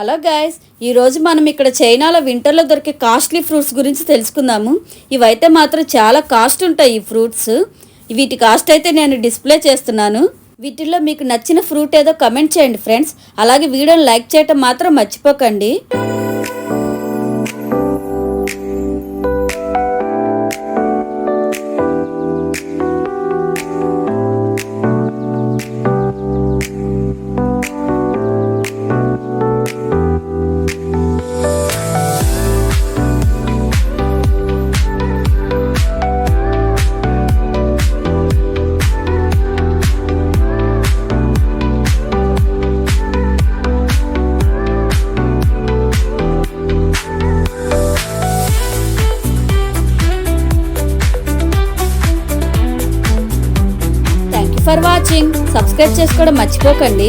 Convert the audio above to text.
Hello guys, ఈరోజు మనం ఇక్కడ చైనాలో వింటర్లో దొరికే కాస్ట్లీ ఫ్రూట్స్ గురించి తెలుసుకుందాము. ఇవైతే మాత్రం చాలా కాస్ట్ ఉంటాయి ఈ ఫ్రూట్స్. వీటి కాస్ట్ అయితే నేను డిస్ప్లే చేస్తున్నాను. వీటిల్లో మీకు నచ్చిన ఫ్రూట్ ఏదో కమెంట్ చేయండి ఫ్రెండ్స్. అలాగే వీడియోని లైక్ చేయటం మాత్రం మర్చిపోకండి. For watching. సబ్స్క్రైబ్ చేసుకోవడం మర్చిపోకండి.